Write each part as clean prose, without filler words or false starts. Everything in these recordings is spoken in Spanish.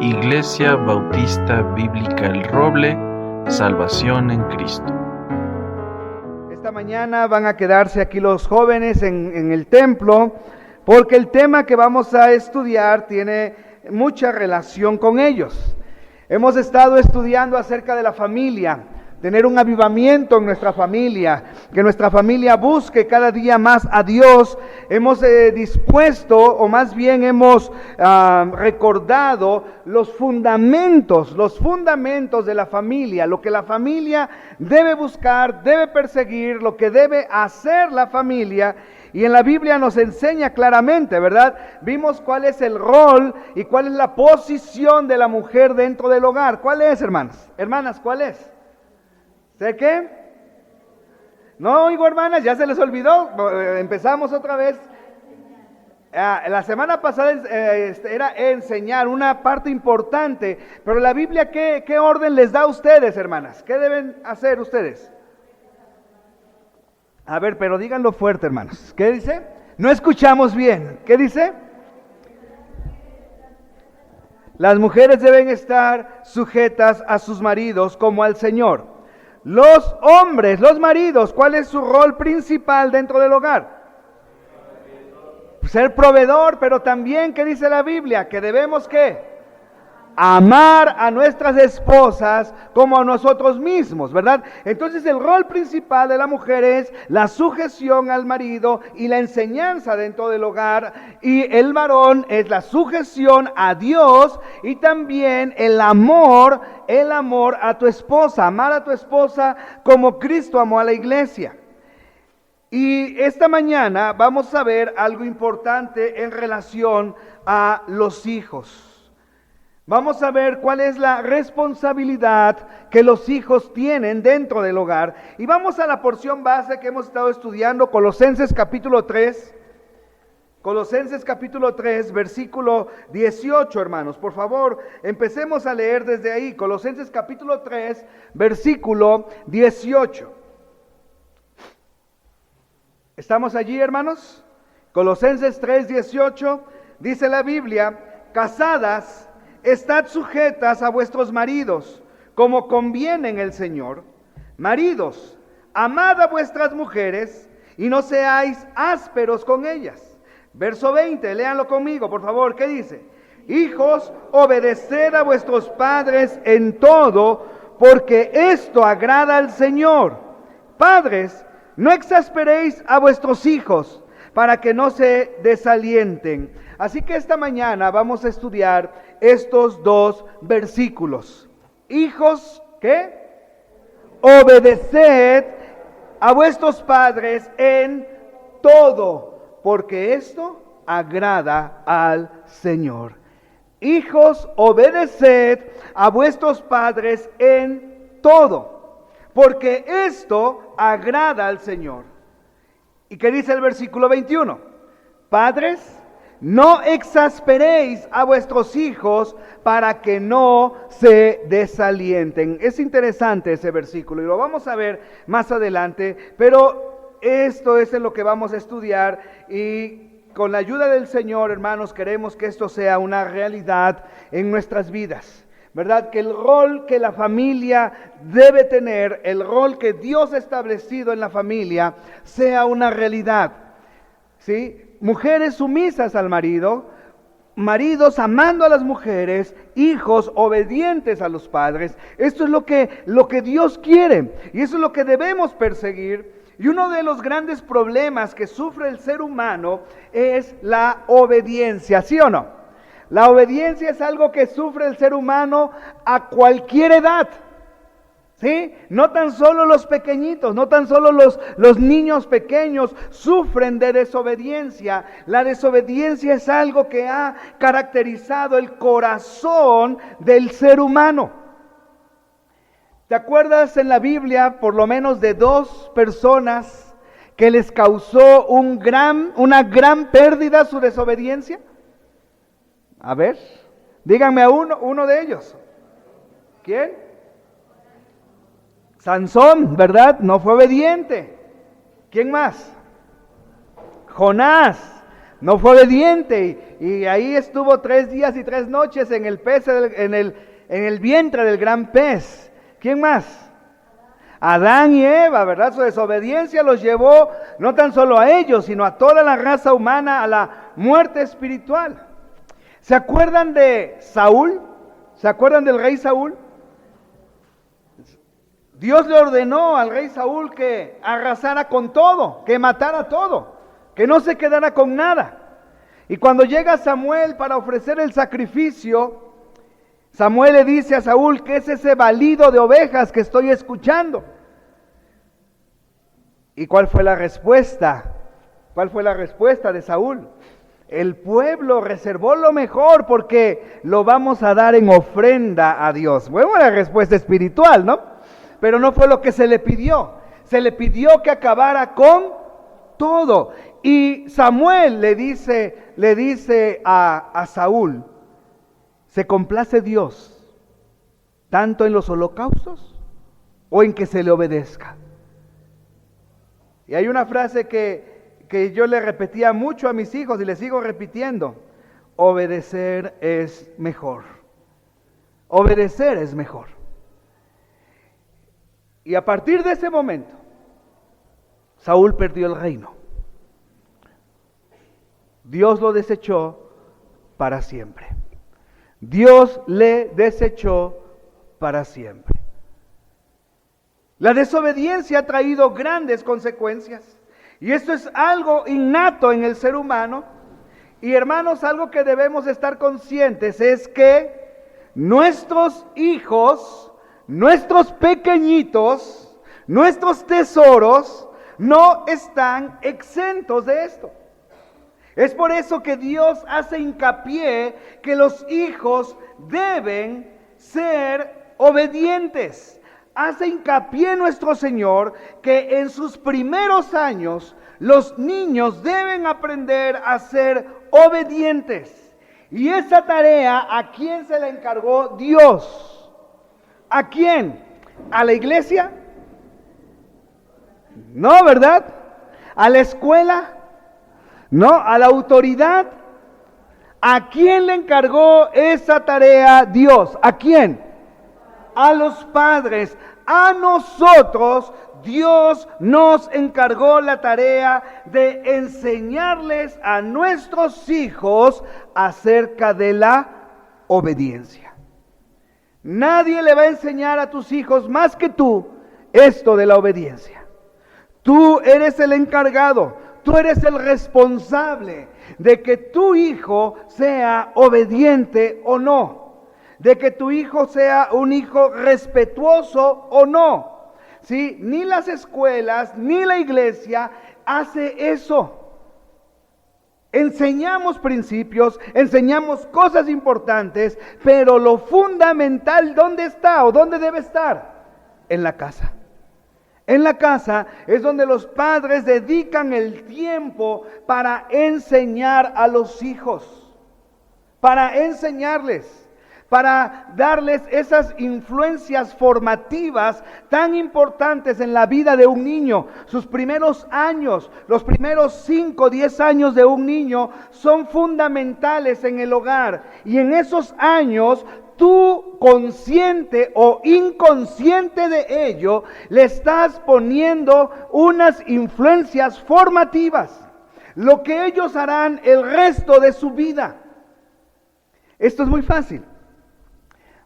Iglesia Bautista Bíblica El Roble, salvación en Cristo. Esta mañana van a quedarse aquí los jóvenes en el templo, porque el tema que vamos a estudiar tiene mucha relación con ellos. Hemos estado estudiando acerca de la familia, tener un avivamiento en nuestra familia, que nuestra familia busque cada día más a Dios. Hemos dispuesto, o más bien hemos recordado los fundamentos de la familia, lo que la familia debe buscar, debe perseguir, lo que debe hacer la familia. Y en la Biblia nos enseña claramente, ¿verdad? Vimos cuál es el rol y cuál es la posición de la mujer dentro del hogar. ¿Cuál es, hermanas? Hermanas, ¿cuál es? ¿Sé qué? No oigo, hermanas, ya se les olvidó. Empezamos otra vez. La semana pasada era enseñar una parte importante, pero la Biblia, ¿qué orden les da a ustedes, hermanas? ¿Qué deben hacer ustedes? A ver, pero díganlo fuerte, hermanos. ¿Qué dice? No escuchamos bien. ¿Qué dice? Las mujeres deben estar sujetas a sus maridos como al Señor. Los hombres, los maridos, ¿cuál es su rol principal dentro del hogar? Ser proveedor, pero también, ¿qué dice la Biblia? Que debemos, ¿qué? Amar a nuestras esposas como a nosotros mismos, ¿verdad? Entonces el rol principal de la mujer es la sujeción al marido y la enseñanza dentro del hogar, y el varón es la sujeción a Dios y también el amor a tu esposa, amar a tu esposa como Cristo amó a la iglesia. Y esta mañana vamos a ver algo importante en relación a los hijos. Vamos a ver cuál es la responsabilidad que los hijos tienen dentro del hogar. Y vamos a la porción base que hemos estado estudiando, Colosenses capítulo 3. Colosenses capítulo 3, versículo 18, hermanos. Por favor, empecemos a leer desde ahí. Colosenses capítulo 3, versículo 18. ¿Estamos allí, hermanos? Colosenses 3, 18, dice la Biblia: casadas, estad sujetas a vuestros maridos, como conviene en el Señor. Maridos, amad a vuestras mujeres y no seáis ásperos con ellas. Verso 20, léanlo conmigo, por favor. ¿Qué dice? Hijos, obedeced a vuestros padres en todo, porque esto agrada al Señor. Padres, no exasperéis a vuestros hijos, para que no se desalienten. Así que esta mañana vamos a estudiar estos dos versículos. Hijos, ¿qué? Obedeced a vuestros padres en todo, porque esto agrada al Señor. Hijos, obedeced a vuestros padres en todo, porque esto agrada al Señor. ¿Y qué dice el versículo 21? Padres, no exasperéis a vuestros hijos para que no se desalienten. Es interesante ese versículo y lo vamos a ver más adelante, pero esto es en lo que vamos a estudiar, y con la ayuda del Señor, hermanos, queremos que esto sea una realidad en nuestras vidas, ¿verdad? Que el rol que la familia debe tener, el rol que Dios ha establecido en la familia, sea una realidad, ¿sí? Mujeres sumisas al marido, maridos amando a las mujeres, hijos obedientes a los padres. Esto es lo que Dios quiere, y eso es lo que debemos perseguir. Y uno de los grandes problemas que sufre el ser humano es la obediencia, ¿sí o no? La obediencia es algo que sufre el ser humano a cualquier edad, ¿sí? No tan solo los pequeñitos, no tan solo los niños pequeños sufren de desobediencia. La desobediencia es algo que ha caracterizado el corazón del ser humano. ¿Te acuerdas en la Biblia por lo menos de dos personas que les causó una gran pérdida su desobediencia? A ver, díganme a uno de ellos. ¿Quién? Sansón, ¿verdad? No fue obediente. ¿Quién más? Jonás. No fue obediente y ahí estuvo 3 días y 3 noches en el pez, en el vientre del gran pez. ¿Quién más? Adán y Eva, ¿verdad? Su desobediencia los llevó no tan solo a ellos, sino a toda la raza humana a la muerte espiritual. ¿Se acuerdan de Saúl? ¿Se acuerdan del rey Saúl? Dios le ordenó al rey Saúl que arrasara con todo, que matara todo, que no se quedara con nada. Y cuando llega Samuel para ofrecer el sacrificio, Samuel le dice a Saúl: ¿qué es ese balido de ovejas que estoy escuchando? ¿Y cuál fue la respuesta? ¿Cuál fue la respuesta de Saúl? El pueblo reservó lo mejor porque lo vamos a dar en ofrenda a Dios. Bueno, la respuesta espiritual, ¿no? Pero no fue lo que se le pidió. Se le pidió que acabara con todo. Y Samuel le dice a Saúl: ¿se complace Dios tanto en los holocaustos o en que se le obedezca? Y hay una frase que yo le repetía mucho a mis hijos y le sigo repitiendo: obedecer es mejor. Obedecer es mejor. Y a partir de ese momento, Saúl perdió el reino. Dios lo desechó para siempre. Dios le desechó para siempre. La desobediencia ha traído grandes consecuencias. Y esto es algo innato en el ser humano. Y hermanos, algo que debemos estar conscientes es que nuestros hijos, nuestros pequeñitos, nuestros tesoros no están exentos de esto. Es por eso que Dios hace hincapié que los hijos deben ser obedientes. Hace hincapié nuestro Señor que en sus primeros años los niños deben aprender a ser obedientes. Y esa tarea, ¿a quién se la encargó Dios? ¿A quién? ¿A la iglesia? No, ¿verdad? ¿A la escuela? No, ¿a la autoridad? ¿A quién le encargó esa tarea Dios? ¿A quién? A los padres. A nosotros Dios nos encargó la tarea de enseñarles a nuestros hijos acerca de la obediencia. Nadie le va a enseñar a tus hijos más que tú esto de la obediencia. Tú eres el encargado, tú eres el responsable de que tu hijo sea obediente o no. De que tu hijo sea un hijo respetuoso o no. ¿Sí? Ni las escuelas, ni la iglesia hace eso. Enseñamos principios, enseñamos cosas importantes, pero lo fundamental, ¿dónde está o dónde debe estar? En la casa. En la casa es donde los padres dedican el tiempo para enseñar a los hijos, para enseñarles, para darles esas influencias formativas tan importantes en la vida de un niño. Sus primeros años, los primeros 5 o 10 años de un niño son fundamentales en el hogar. Y en esos años, tú, consciente o inconsciente de ello, le estás poniendo unas influencias formativas, lo que ellos harán el resto de su vida. Esto es muy fácil.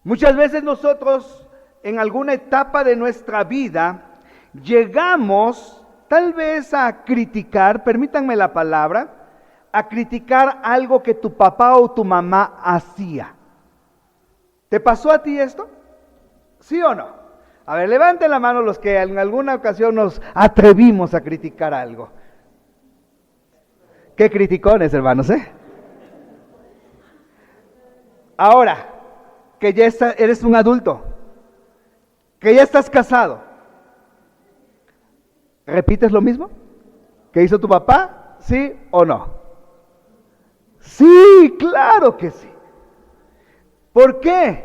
Muchas veces nosotros en alguna etapa de nuestra vida llegamos tal vez a criticar, permítanme la palabra, a criticar algo que tu papá o tu mamá hacía. ¿Te pasó a ti esto? ¿Sí o no? A ver, levanten la mano los que en alguna ocasión nos atrevimos a criticar algo. Qué criticones, hermanos, ¿eh? Ahora, que ya eres un adulto, que ya estás casado, ¿repites lo mismo que hizo tu papá? ¿Sí o no? Sí, claro que sí. ¿Por qué?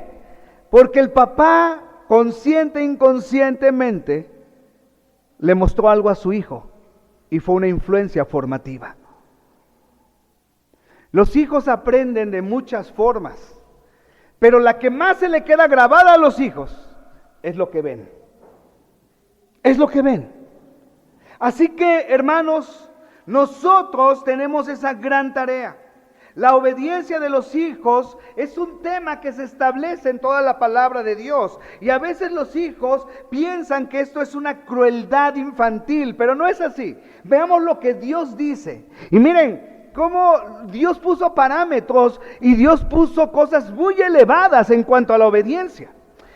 Porque el papá, consciente e inconscientemente, le mostró algo a su hijo y fue una influencia formativa. Los hijos aprenden de muchas formas, pero la que más se le queda grabada a los hijos es lo que ven. Es lo que ven. Así que, hermanos, nosotros tenemos esa gran tarea. La obediencia de los hijos es un tema que se establece en toda la palabra de Dios. Y a veces los hijos piensan que esto es una crueldad infantil, pero no es así. Veamos lo que Dios dice. Y miren cómo Dios puso parámetros y Dios puso cosas muy elevadas en cuanto a la obediencia.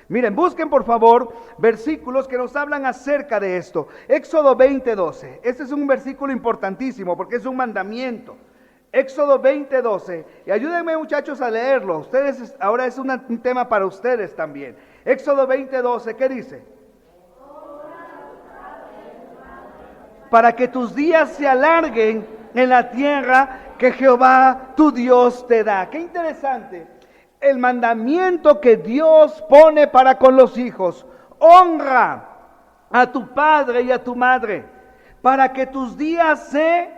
Miren, busquen por favor versículos que nos hablan acerca de esto. Éxodo 20:12. Este es un versículo importantísimo porque es un mandamiento. Éxodo 20:12. Y ayúdenme, muchachos, a leerlo. Ustedes, ahora es un tema para ustedes también. Éxodo 20:12, ¿qué dice? Para que tus días se alarguen en la tierra que Jehová tu Dios te da. Qué interesante. El mandamiento que Dios pone para con los hijos: honra a tu padre y a tu madre, para que tus días se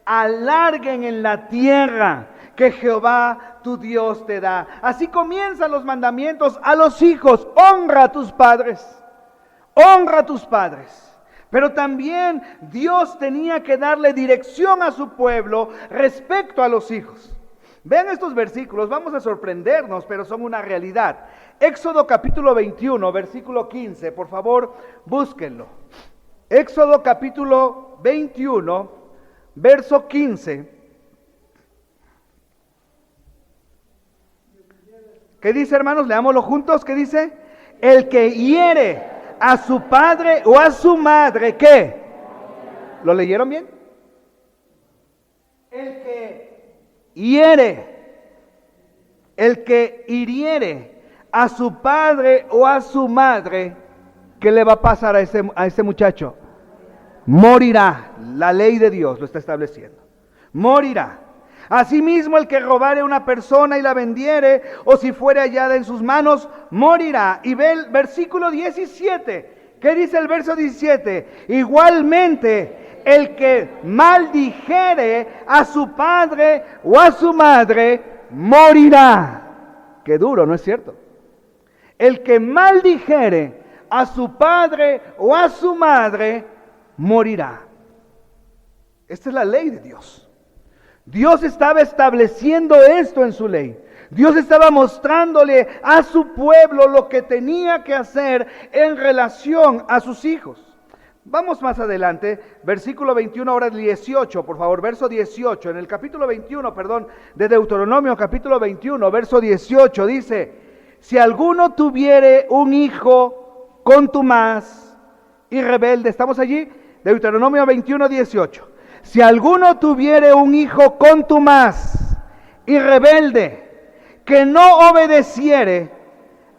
alarguen en la tierra que Jehová tu Dios te da. Así comienzan los mandamientos a los hijos: honra a tus padres, honra a tus padres. Pero también Dios tenía que darle dirección a su pueblo respecto a los hijos. Vean estos versículos, vamos a sorprendernos, pero son una realidad. Éxodo capítulo 21, versículo 15, por favor, búsquenlo. Éxodo capítulo 21, verso 15. ¿Qué dice, hermanos? Leámoslo juntos. ¿Qué dice? El que hiere a su padre o a su madre, ¿qué? ¿Lo leyeron bien? El que hiere, el que hiriere a su padre o a su madre, ¿qué le va a pasar a ese muchacho? Morirá. La ley de Dios lo está estableciendo. Morirá. Asimismo, el que robare a una persona y la vendiere, o si fuere hallada en sus manos, morirá. Y ve el versículo 17. ¿Qué dice el verso 17? Igualmente, el que maldijere a su padre o a su madre, morirá. Qué duro, ¿no es cierto? El que maldijere a su padre o a su madre, morirá. Esta es la ley de Dios. Dios estaba estableciendo esto en su ley. Dios estaba mostrándole a su pueblo lo que tenía que hacer en relación a sus hijos. Vamos más adelante, versículo 21, ahora 18, por favor, verso 18, en el capítulo 21, de Deuteronomio, capítulo 21, verso 18, dice: si alguno tuviere un hijo contumaz y rebelde, ¿estamos allí? Deuteronomio 21, 18. Si alguno tuviere un hijo contumaz y rebelde, que no obedeciere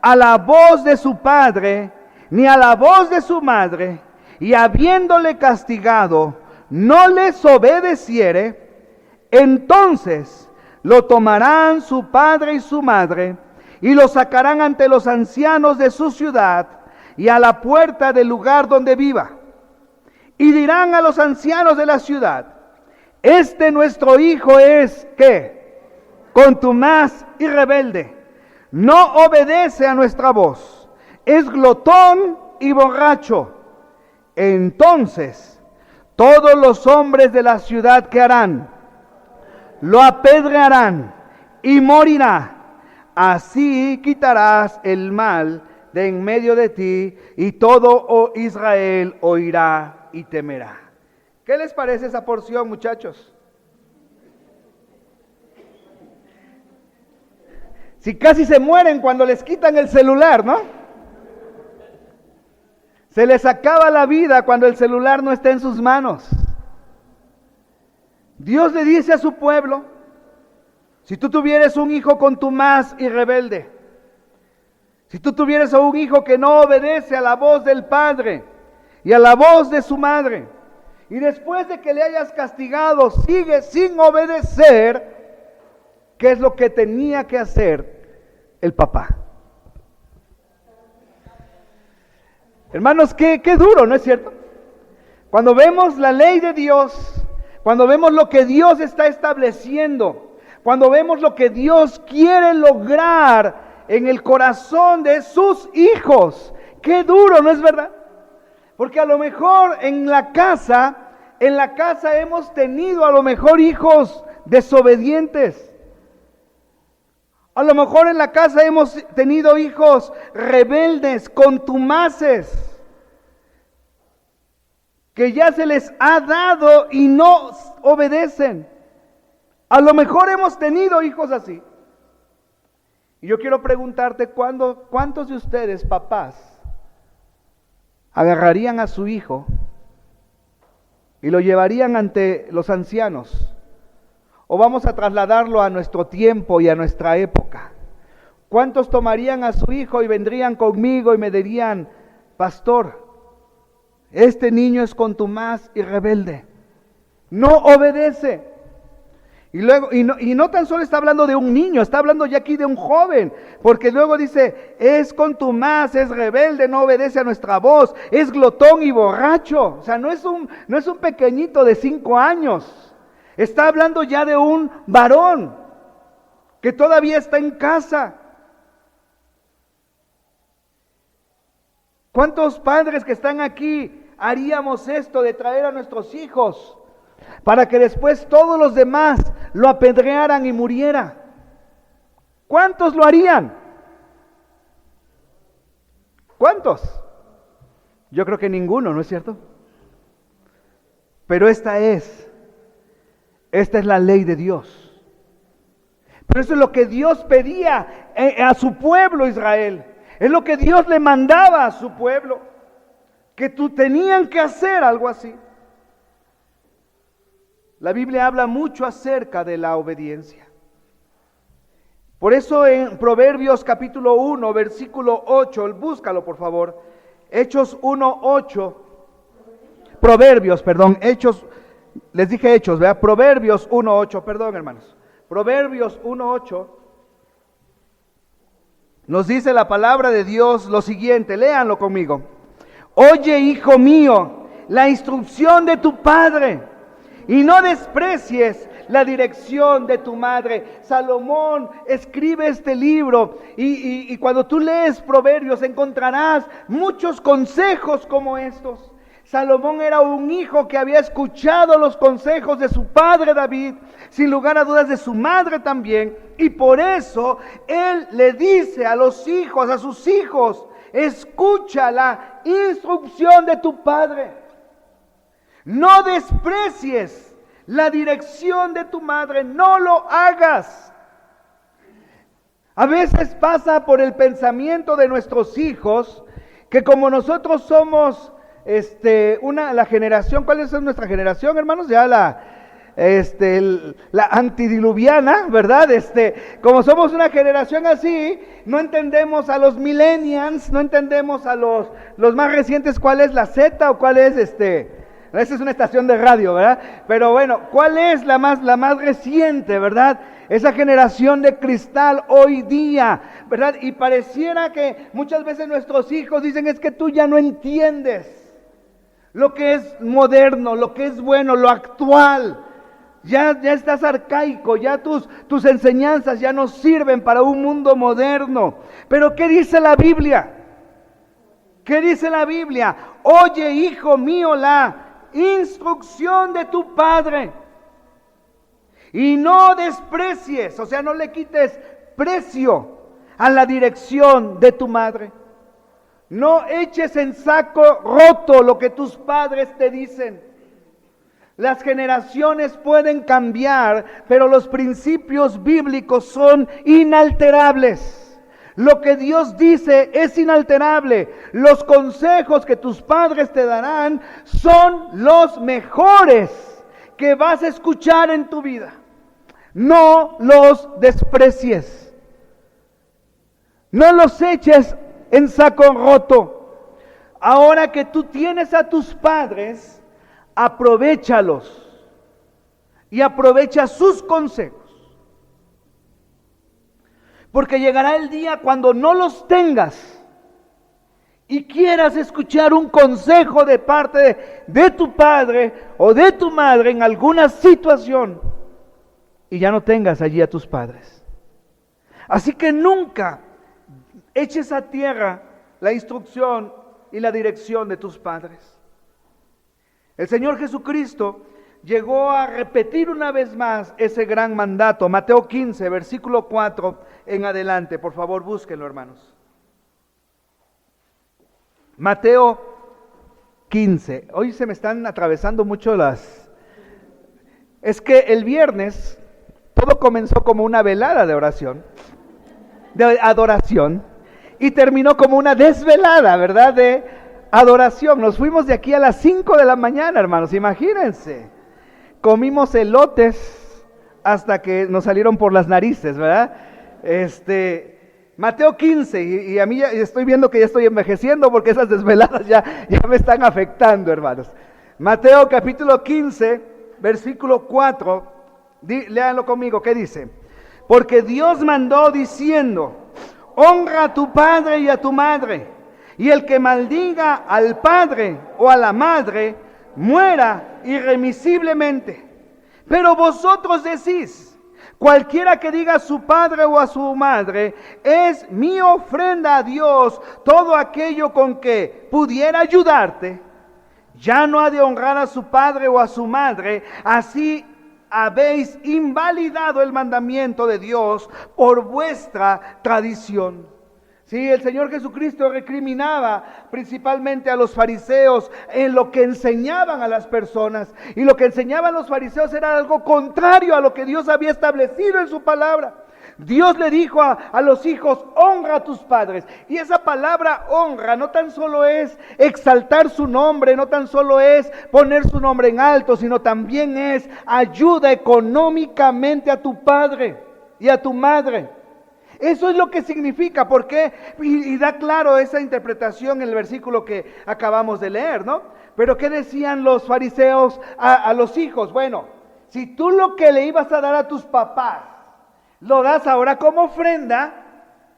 a la voz de su padre, ni a la voz de su madre, y habiéndole castigado, no les obedeciere, entonces lo tomarán su padre y su madre, y lo sacarán ante los ancianos de su ciudad, y a la puerta del lugar donde viva. Y dirán a los ancianos de la ciudad: este nuestro hijo es, ¿qué? Contumaz y rebelde, no obedece a nuestra voz, es glotón y borracho. Entonces todos los hombres de la ciudad, ¿qué harán? Lo apedrearán y morirá. Así quitarás el mal de en medio de ti, y todo Israel oirá y temerá. ¿Qué les parece esa porción, muchachos? Si casi se mueren cuando les quitan el celular, ¿no? Se les acaba la vida cuando el celular no está en sus manos. Dios le dice a su pueblo: si tú tuvieras un hijo contumaz y rebelde, si tú tuvieras a un hijo que no obedece a la voz del padre y a la voz de su madre, y después de que le hayas castigado sigue sin obedecer, ¿qué es lo que tenía que hacer el papá? Hermanos, qué duro, ¿no es cierto? Cuando vemos la ley de Dios, cuando vemos lo que Dios está estableciendo, cuando vemos lo que Dios quiere lograr en el corazón de sus hijos. Qué duro, ¿no es verdad? Porque a lo mejor en la casa hemos tenido a lo mejor hijos desobedientes. A lo mejor en la casa hemos tenido hijos rebeldes, contumaces, que ya se les ha dado y no obedecen. A lo mejor hemos tenido hijos así. Y yo quiero preguntarte, ¿cuántos de ustedes, papás, agarrarían a su hijo y lo llevarían ante los ancianos? ¿O vamos a trasladarlo a nuestro tiempo y a nuestra época? ¿Cuántos tomarían a su hijo y vendrían conmigo y me dirían: pastor, este niño es contumaz y rebelde, no obedece? Y luego, y no tan solo está hablando de un niño, está hablando ya aquí de un joven, porque luego dice: es contumaz, es rebelde, no obedece a nuestra voz, es glotón y borracho. O sea, no es un pequeñito de 5 años. Está hablando ya de un varón que todavía está en casa. ¿Cuántos padres que están aquí haríamos esto de traer a nuestros hijos para que después todos los demás lo apedrearan y muriera? ¿Cuántos lo harían? ¿Cuántos? Yo creo que ninguno, ¿no es cierto? Pero esta es la ley de Dios. Pero eso es lo que Dios pedía a su pueblo Israel. Es lo que Dios le mandaba a su pueblo, que tenían que hacer algo así. La Biblia habla mucho acerca de la obediencia. Por eso en Proverbios capítulo 1, versículo 8, búscalo por favor. Hechos 1:8. Proverbios, Hechos, les dije Hechos, ¿verdad? Proverbios 1:8, perdón hermanos. Proverbios 1:8 nos dice la palabra de Dios lo siguiente, léanlo conmigo. Oye, hijo mío, la instrucción de tu padre, y no desprecies la dirección de tu madre. Salomón escribe este libro y cuando tú lees Proverbios encontrarás muchos consejos como estos. Salomón era un hijo que había escuchado los consejos de su padre David, sin lugar a dudas de su madre también, y por eso él le dice a sus hijos, escucha la instrucción de tu padre. No desprecies la dirección de tu madre, no lo hagas. A veces pasa por el pensamiento de nuestros hijos que como nosotros somos la generación, ¿cuál es nuestra generación, hermanos? Ya la antidiluviana, ¿verdad? Como somos una generación así, no entendemos a los millennials, no entendemos a los más recientes, ¿cuál es la Z o cuál es Esa es una estación de radio, ¿verdad? Pero bueno, ¿cuál es la más reciente, verdad? Esa generación de cristal hoy día, ¿verdad? Y pareciera que muchas veces nuestros hijos dicen, es que tú ya no entiendes lo que es moderno, lo que es bueno, lo actual. Ya estás arcaico, ya tus enseñanzas ya no sirven para un mundo moderno. Pero ¿qué dice la Biblia? ¿Qué dice la Biblia? Oye, hijo mío, la instrucción de tu padre, y no desprecies, o sea, no le quites precio a la dirección de tu madre. No eches en saco roto lo que tus padres te dicen. Las generaciones pueden cambiar, pero los principios bíblicos son inalterables. Lo que Dios dice es inalterable. Los consejos que tus padres te darán son los mejores que vas a escuchar en tu vida. No los desprecies. No los eches en saco roto. Ahora que tú tienes a tus padres, aprovéchalos y aprovecha sus consejos. Porque llegará el día cuando no los tengas y quieras escuchar un consejo de parte de tu padre o de tu madre en alguna situación. y ya no tengas allí a tus padres. Así que nunca eches a tierra la instrucción y la dirección de tus padres. El Señor Jesucristo llegó a repetir una vez más ese gran mandato. Mateo 15, versículo 4 en adelante. Por favor, búsquenlo, hermanos. Mateo 15. Hoy se me están atravesando mucho las... Es que el viernes todo comenzó como una velada de oración, de adoración, y terminó como una desvelada, ¿verdad? De adoración. Nos fuimos de aquí a las 5 de la mañana, hermanos, imagínense. Comimos elotes hasta que nos salieron por las narices, ¿verdad? Mateo 15, y a mí ya estoy viendo que ya estoy envejeciendo porque esas desveladas ya me están afectando, hermanos. Mateo capítulo 15, versículo 4, léanlo conmigo, ¿qué dice? Porque Dios mandó diciendo: honra a tu padre y a tu madre, y el que maldiga al padre o a la madre, muera irremisiblemente. Pero vosotros decís: cualquiera que diga a su padre o a su madre, es mi ofrenda a Dios, todo aquello con que pudiera ayudarte, ya no ha de honrar a su padre o a su madre. Así habéis invalidado el mandamiento de Dios por vuestra tradición. Sí, el Señor Jesucristo recriminaba principalmente a los fariseos en lo que enseñaban a las personas. Y lo que enseñaban los fariseos era algo contrario a lo que Dios había establecido en su palabra. Dios le dijo a los hijos: honra a tus padres. Y esa palabra honra no tan solo es exaltar su nombre, no tan solo es poner su nombre en alto, sino también es ayuda económicamente a tu padre y a tu madre. Eso es lo que significa. ¿Por qué? Y da claro esa interpretación en el versículo que acabamos de leer, ¿no? Pero ¿qué decían los fariseos a los hijos? Bueno, si tú lo que le ibas a dar a tus papás lo das ahora como ofrenda,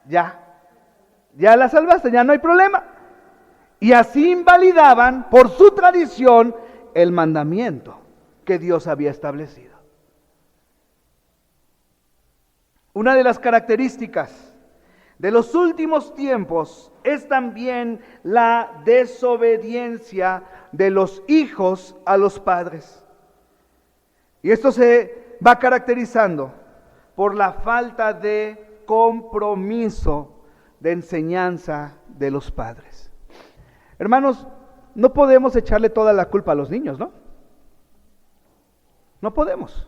ya la salvaste, ya no hay problema. Y así invalidaban por su tradición el mandamiento que Dios había establecido. Una de las características de los últimos tiempos es también la desobediencia de los hijos a los padres. Y esto se va caracterizando por la falta de compromiso de enseñanza de los padres. Hermanos, no podemos echarle toda la culpa a los niños, ¿no? No podemos.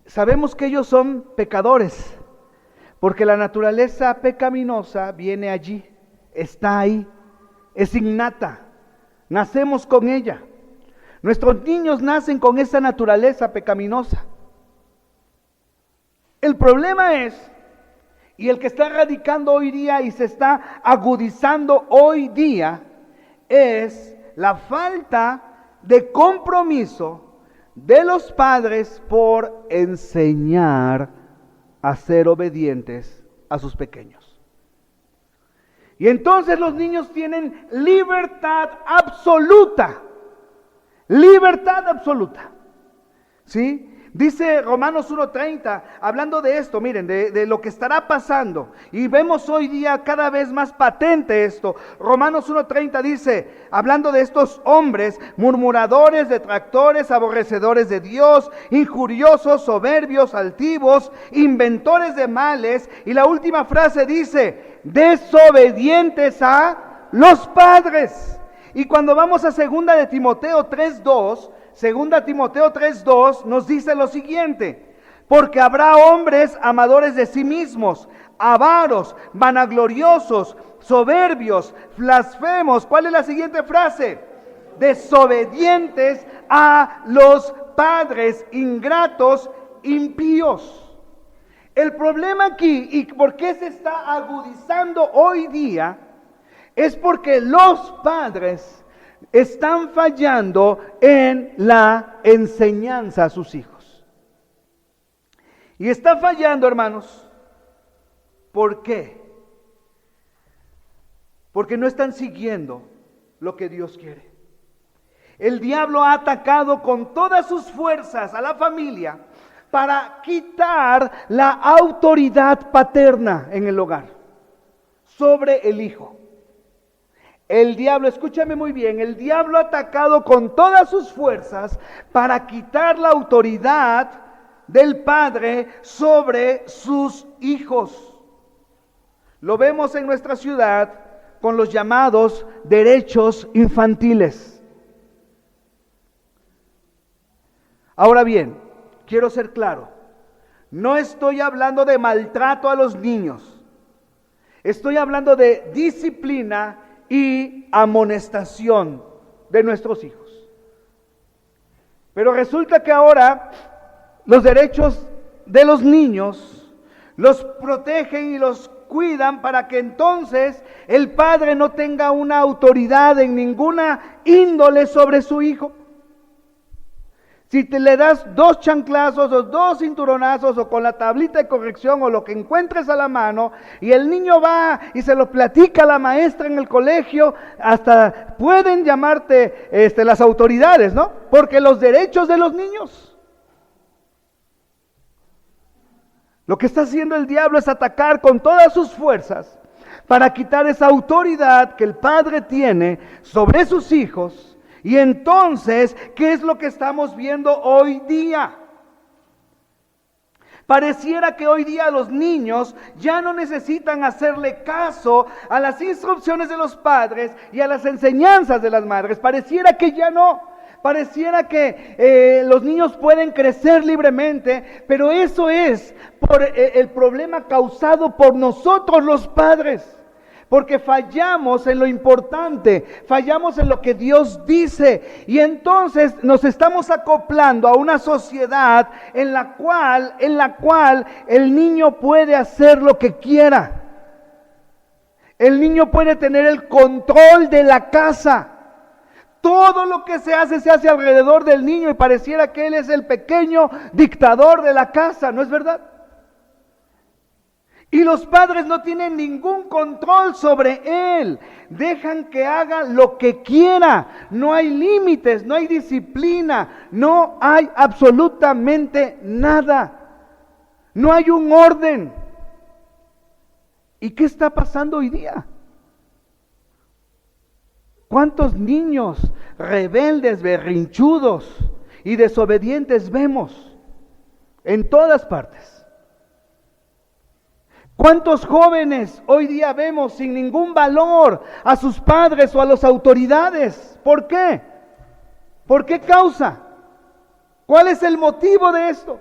Sabemos que ellos son pecadores, porque la naturaleza pecaminosa viene allí, está ahí, es innata, nacemos con ella. Nuestros niños nacen con esa naturaleza pecaminosa. El problema es, y el que está radicando hoy día y se está agudizando hoy día, es la falta de compromiso de los padres por enseñar a ser obedientes a sus pequeños. Y entonces los niños tienen libertad absoluta. Libertad absoluta. ¿Sí? Dice Romanos 1:30, hablando de esto, miren, de lo que estará pasando. Y vemos hoy día cada vez más patente esto. Romanos 1:30 dice, hablando de estos hombres, murmuradores, detractores, aborrecedores de Dios, injuriosos, soberbios, altivos, inventores de males. Y la última frase dice, desobedientes a los padres. Y cuando vamos a 2 de Timoteo 3:2, 2 Timoteo 3:2 nos dice lo siguiente: porque habrá hombres amadores de sí mismos, avaros, vanagloriosos, soberbios, blasfemos. ¿Cuál es la siguiente frase? Desobedientes a los padres, ingratos, impíos. El problema aquí, y por qué se está agudizando hoy día, es porque los padres están fallando en la enseñanza a sus hijos. Y está fallando, hermanos. ¿Por qué? Porque no están siguiendo lo que Dios quiere. El diablo ha atacado con todas sus fuerzas a la familia para quitar la autoridad paterna en el hogar sobre el hijo. El diablo, escúchame muy bien, el diablo ha atacado con todas sus fuerzas para quitar la autoridad del padre sobre sus hijos. Lo vemos en nuestra ciudad con los llamados derechos infantiles. Ahora bien, quiero ser claro, no estoy hablando de maltrato a los niños, estoy hablando de disciplina y amonestación de nuestros hijos. Pero resulta que ahora los derechos de los niños los protegen y los cuidan para que entonces el padre no tenga una autoridad en ninguna índole sobre su hijo. Si te le das 2 chanclazos o 2 cinturonazos o con la tablita de corrección o lo que encuentres a la mano y el niño va y se lo platica a la maestra en el colegio, hasta pueden llamarte las autoridades, ¿no? Porque los derechos de los niños. Lo que está haciendo el diablo es atacar con todas sus fuerzas para quitar esa autoridad que el padre tiene sobre sus hijos. Y entonces, ¿qué es lo que estamos viendo hoy día? Pareciera que hoy día los niños ya no necesitan hacerle caso a las instrucciones de los padres y a las enseñanzas de las madres. Pareciera que ya no. Pareciera que los niños pueden crecer libremente, pero eso es por el problema causado por nosotros los padres. Porque fallamos en lo importante, fallamos en lo que Dios dice y entonces nos estamos acoplando a una sociedad en la cual el niño puede hacer lo que quiera. El niño puede tener el control de la casa. Todo lo que se hace alrededor del niño y pareciera que él es el pequeño dictador de la casa, ¿no es verdad? Y los padres no tienen ningún control sobre él. Dejan que haga lo que quiera. No hay límites, no hay disciplina, no hay absolutamente nada. No hay un orden. ¿Y qué está pasando hoy día? ¿Cuántos niños rebeldes, berrinchudos y desobedientes vemos en todas partes? ¿Cuántos jóvenes hoy día vemos sin ningún valor a sus padres o a las autoridades? ¿Por qué? ¿Por qué causa? ¿Cuál es el motivo de esto?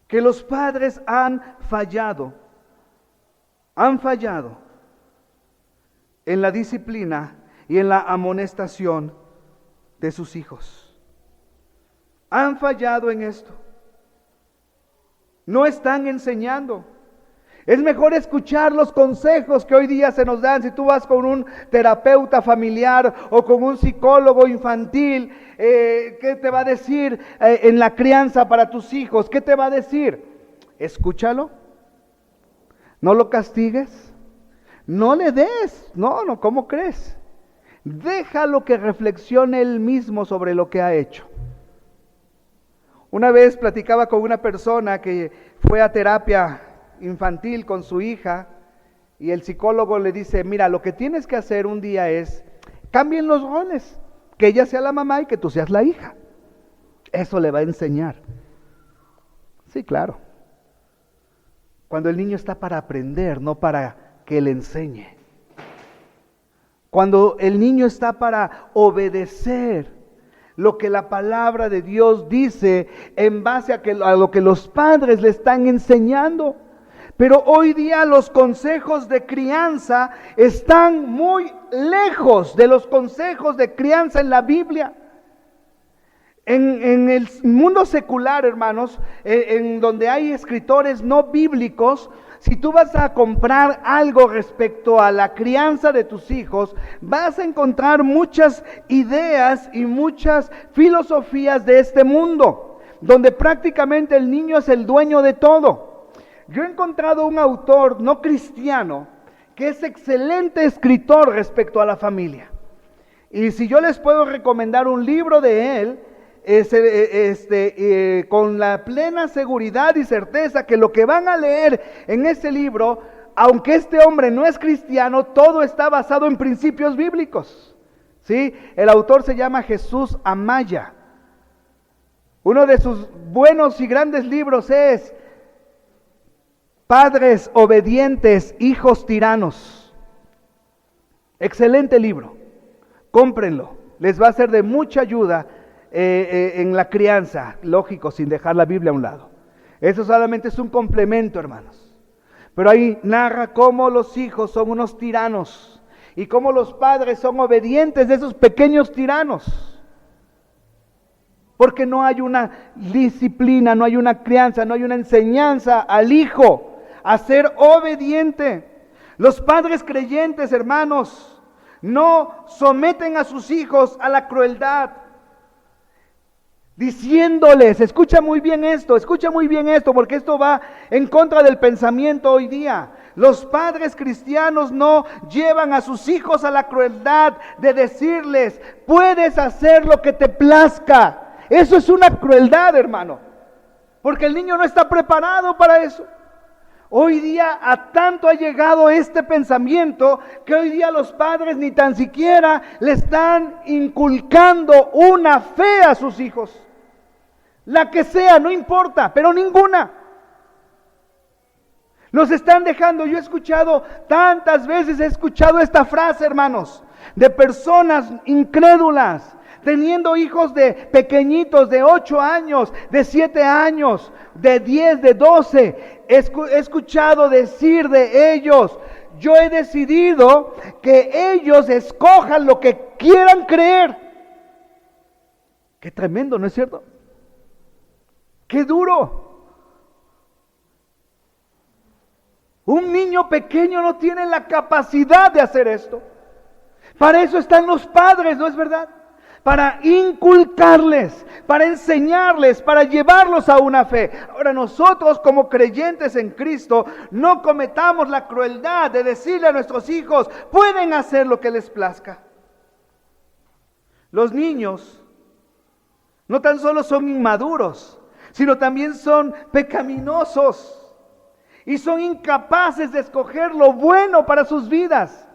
Que los padres han fallado en la disciplina y en la amonestación de sus hijos. Han fallado en esto. No están enseñando. Es mejor escuchar los consejos que hoy día se nos dan. Si tú vas con un terapeuta familiar o con un psicólogo infantil, ¿qué te va a decir en la crianza para tus hijos? ¿Qué te va a decir? Escúchalo. No lo castigues. No le des. No, ¿cómo crees? Déjalo que reflexione él mismo sobre lo que ha hecho. Una vez platicaba con una persona que fue a terapia infantil con su hija y el psicólogo le dice, mira, lo que tienes que hacer un día es, cambien los roles, que ella sea la mamá y que tú seas la hija. Eso le va a enseñar. Sí, claro. Cuando el niño está para aprender, no para que le enseñe. Cuando el niño está para obedecer lo que la palabra de Dios dice en base a lo que los padres le están enseñando. Pero hoy día los consejos de crianza están muy lejos de los consejos de crianza en la Biblia. En el mundo secular, hermanos, en donde hay escritores no bíblicos, si tú vas a comprar algo respecto a la crianza de tus hijos, vas a encontrar muchas ideas y muchas filosofías de este mundo, donde prácticamente el niño es el dueño de todo. Yo he encontrado un autor no cristiano que es excelente escritor respecto a la familia. Y si yo les puedo recomendar un libro de él, con la plena seguridad y certeza que lo que van a leer en este libro, aunque este hombre no es cristiano, todo está basado en principios bíblicos. ¿Sí? El autor se llama Jesús Amaya. Uno de sus buenos y grandes libros es Padres obedientes, hijos tiranos. Excelente libro, cómprenlo, les va a ser de mucha ayuda en la crianza, lógico, sin dejar la Biblia a un lado. Eso solamente es un complemento, hermanos. Pero ahí narra cómo los hijos son unos tiranos y cómo los padres son obedientes de esos pequeños tiranos. Porque no hay una disciplina, no hay una crianza, no hay una enseñanza al hijo a ser obediente. Los padres creyentes, hermanos, no someten a sus hijos a la crueldad, diciéndoles, escucha muy bien esto, porque esto va en contra del pensamiento hoy día. Los padres cristianos no llevan a sus hijos a la crueldad de decirles, puedes hacer lo que te plazca. Eso es una crueldad, hermano, porque el niño no está preparado para eso. Hoy día a tanto ha llegado este pensamiento que hoy día los padres ni tan siquiera le están inculcando una fe a sus hijos. La que sea, no importa, pero ninguna. Los están dejando. Yo he escuchado tantas veces, esta frase, hermanos, de personas incrédulas, teniendo hijos de pequeñitos, de 8 años, de 7 años, de 10, de 12. He escuchado decir de ellos, yo he decidido que ellos escojan lo que quieran creer. Qué tremendo, ¿no es cierto? Qué duro. Un niño pequeño no tiene la capacidad de hacer esto. Para eso están los padres, ¿no es verdad? Para inculcarles, para enseñarles, para llevarlos a una fe. Ahora nosotros como creyentes en Cristo no cometamos la crueldad de decirle a nuestros hijos, pueden hacer lo que les plazca. Los niños no tan solo son inmaduros, sino también son pecaminosos y son incapaces de escoger lo bueno para sus vidas.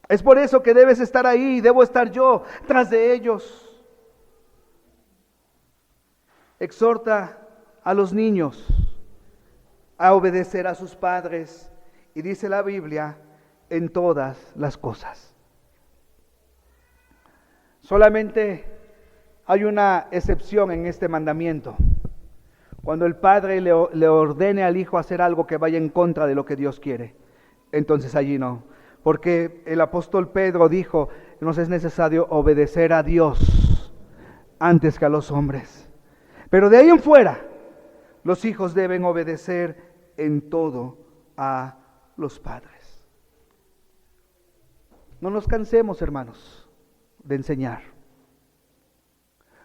Es por eso que debes estar ahí, debo estar yo tras de ellos. Exhorta a los niños a obedecer a sus padres, y dice la Biblia, en todas las cosas. Solamente hay una excepción en este mandamiento. Cuando el padre le ordene al hijo hacer algo que vaya en contra de lo que Dios quiere, entonces allí no. Porque el apóstol Pedro dijo, nos es necesario obedecer a Dios antes que a los hombres. Pero de ahí en fuera, los hijos deben obedecer en todo a los padres. No nos cansemos, hermanos, de enseñar.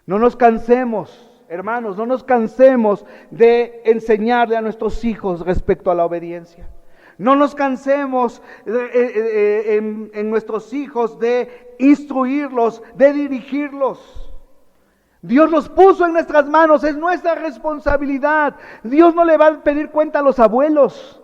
No nos cansemos, hermanos, no nos cansemos de enseñarle a nuestros hijos respecto a la obediencia. No nos cansemos en nuestros hijos de instruirlos, de dirigirlos. Dios los puso en nuestras manos, es nuestra responsabilidad. Dios no le va a pedir cuenta a los abuelos,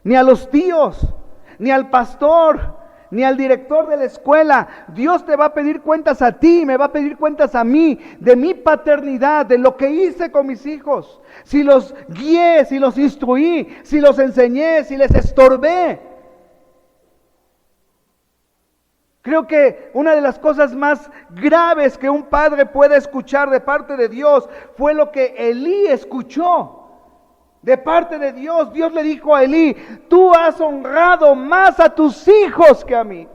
ni a los tíos, ni al pastor, ni al director de la escuela. Dios te va a pedir cuentas a ti, me va a pedir cuentas a mí, de mi paternidad, de lo que hice con mis hijos. Si los guié, si los instruí, si los enseñé, si les estorbé. Creo que una de las cosas más graves que un padre puede escuchar de parte de Dios fue lo que Elí escuchó. De parte de Dios, Dios le dijo a Elí, tú has honrado más a tus hijos que a mí.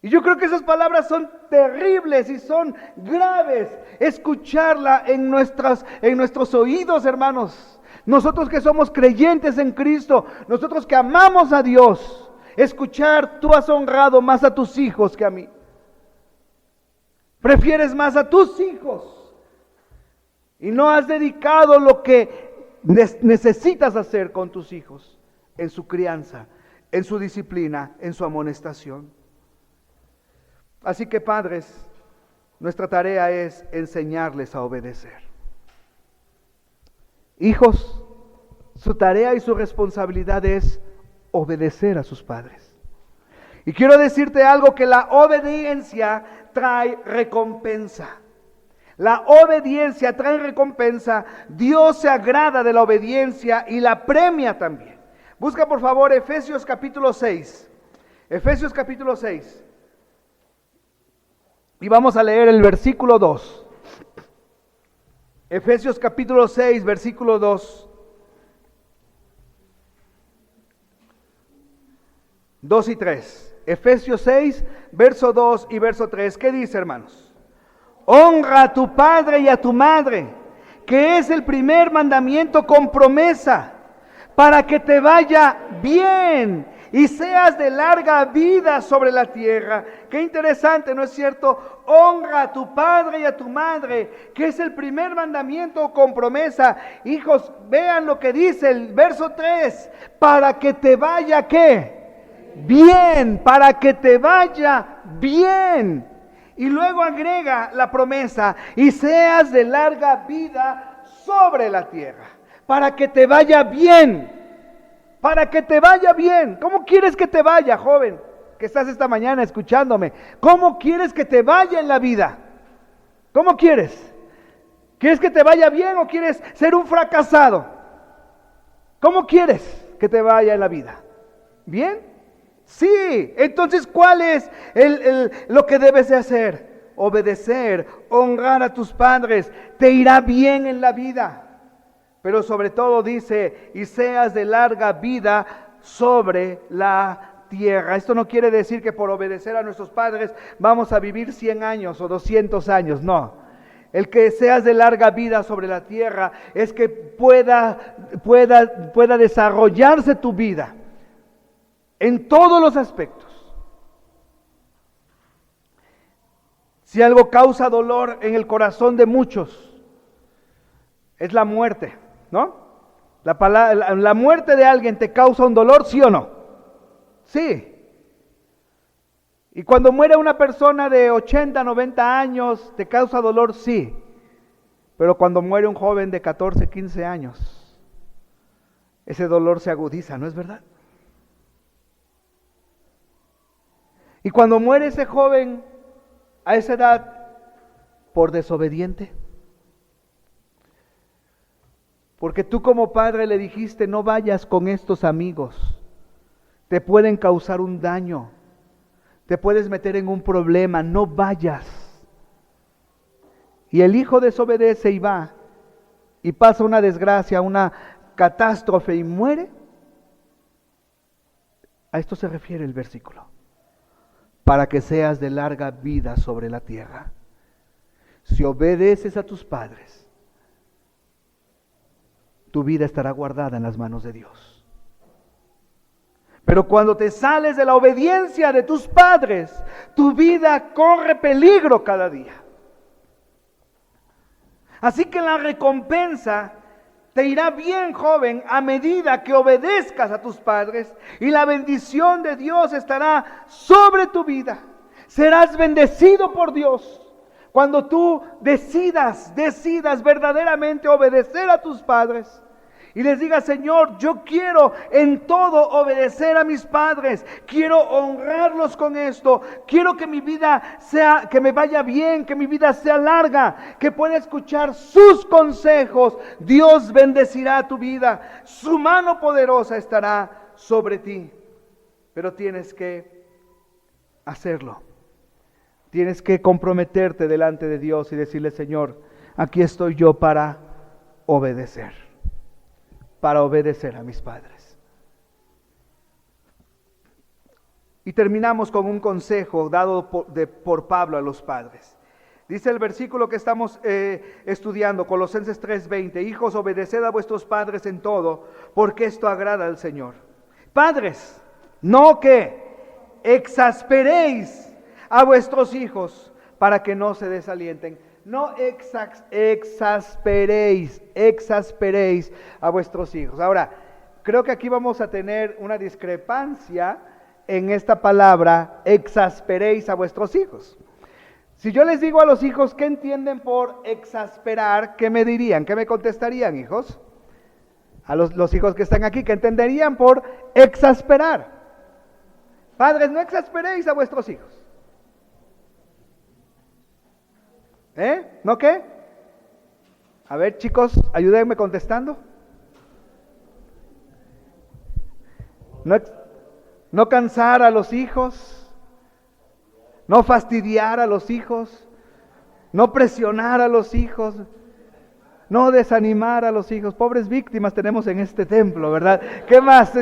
Y yo creo que esas palabras son terribles y son graves escucharla en nuestros oídos, hermanos. Nosotros que somos creyentes en Cristo, nosotros que amamos a Dios, escuchar, tú has honrado más a tus hijos que a mí. Prefieres más a tus hijos y no has dedicado lo que necesitas hacer con tus hijos en su crianza, en su disciplina, en su amonestación. Así que padres, nuestra tarea es enseñarles a obedecer. Hijos, su tarea y su responsabilidad es obedecer a sus padres. Y quiero decirte algo, que la obediencia trae recompensa. La obediencia trae recompensa. Dios se agrada de la obediencia y la premia también. Busca por favor Efesios capítulo 6. Efesios capítulo 6. Y vamos a leer el versículo 2. Efesios capítulo 6, versículo 2. 2 y 3. Efesios 6, verso 2 y verso 3. ¿Qué dice, hermanos? Honra a tu padre y a tu madre, que es el primer mandamiento con promesa, para que te vaya bien y seas de larga vida sobre la tierra. Qué interesante, ¿no es cierto? Honra a tu padre y a tu madre, que es el primer mandamiento con promesa. Hijos, vean lo que dice el verso 3, para que te vaya, ¿qué? Bien, para que te vaya bien. Y luego agrega la promesa, y seas de larga vida sobre la tierra, para que te vaya bien. Para que te vaya bien. ¿Cómo quieres que te vaya, joven, que estás esta mañana escuchándome? ¿Cómo quieres que te vaya en la vida? ¿Cómo quieres? ¿Quieres que te vaya bien o quieres ser un fracasado? ¿Cómo quieres que te vaya en la vida? ¿Bien? Sí. Entonces, ¿cuál es lo que debes de hacer? Obedecer, honrar a tus padres. Te irá bien en la vida. Pero sobre todo dice, y seas de larga vida sobre la tierra. Esto no quiere decir que por obedecer a nuestros padres vamos a vivir 100 años o 200 años, no. El que seas de larga vida sobre la tierra es que pueda desarrollarse tu vida en todos los aspectos. Si algo causa dolor en el corazón de muchos, es la muerte. ¿No? La muerte de alguien te causa un dolor, ¿sí o no? Sí. Y cuando muere una persona de 80, 90 años, ¿te causa dolor? Sí. Pero cuando muere un joven de 14, 15 años, ese dolor se agudiza, ¿no es verdad? Y cuando muere ese joven a esa edad, por desobediente, porque tú como padre le dijiste, no vayas con estos amigos, te pueden causar un daño, te puedes meter en un problema, no vayas. Y el hijo desobedece y va, y pasa una desgracia, una catástrofe y muere. A esto se refiere el versículo, para que seas de larga vida sobre la tierra. Si obedeces a tus padres, tu vida estará guardada en las manos de Dios. Pero cuando te sales de la obediencia de tus padres, tu vida corre peligro cada día. Así que la recompensa te irá bien, joven, a medida que obedezcas a tus padres, y la bendición de Dios estará sobre tu vida. Serás bendecido por Dios. Cuando tú decidas verdaderamente obedecer a tus padres y les digas, Señor, yo quiero en todo obedecer a mis padres, quiero honrarlos con esto, quiero que mi vida sea, que me vaya bien, que mi vida sea larga, que pueda escuchar sus consejos. Dios bendecirá tu vida, su mano poderosa estará sobre ti, pero tienes que hacerlo. Tienes que comprometerte delante de Dios y decirle, Señor, aquí estoy yo para obedecer a mis padres. Y terminamos con un consejo dado por Pablo a los padres. Dice el versículo que estamos estudiando, Colosenses 3:20, hijos, obedeced a vuestros padres en todo, porque esto agrada al Señor. Padres, no que exasperéis a vuestros hijos para que no se desalienten. No exasperéis a vuestros hijos. Ahora, creo que aquí vamos a tener una discrepancia en esta palabra, exasperéis a vuestros hijos. Si yo les digo a los hijos, ¿qué entienden por exasperar? ¿Qué me dirían? ¿Qué me contestarían, hijos? A los hijos que están aquí, ¿qué entenderían por exasperar? Padres, no exasperéis a vuestros hijos. ¿No qué? A ver, chicos, ayúdenme contestando. No cansar a los hijos, no fastidiar a los hijos, no presionar a los hijos, no desanimar a los hijos. Pobres víctimas tenemos en este templo, ¿verdad? ¿Qué más?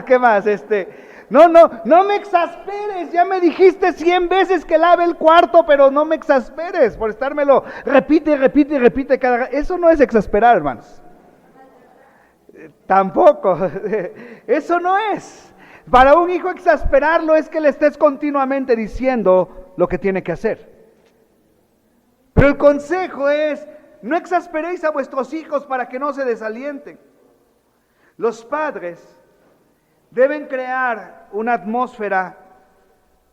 No me exasperes. Ya me dijiste 100 veces que lave el cuarto, pero no me exasperes por estármelo. Repite cada... Eso no es exasperar, hermanos. Tampoco. Eso no es. Para un hijo exasperarlo es que le estés continuamente diciendo lo que tiene que hacer. Pero el consejo es, no exasperéis a vuestros hijos para que no se desalienten. Los padres deben crear una atmósfera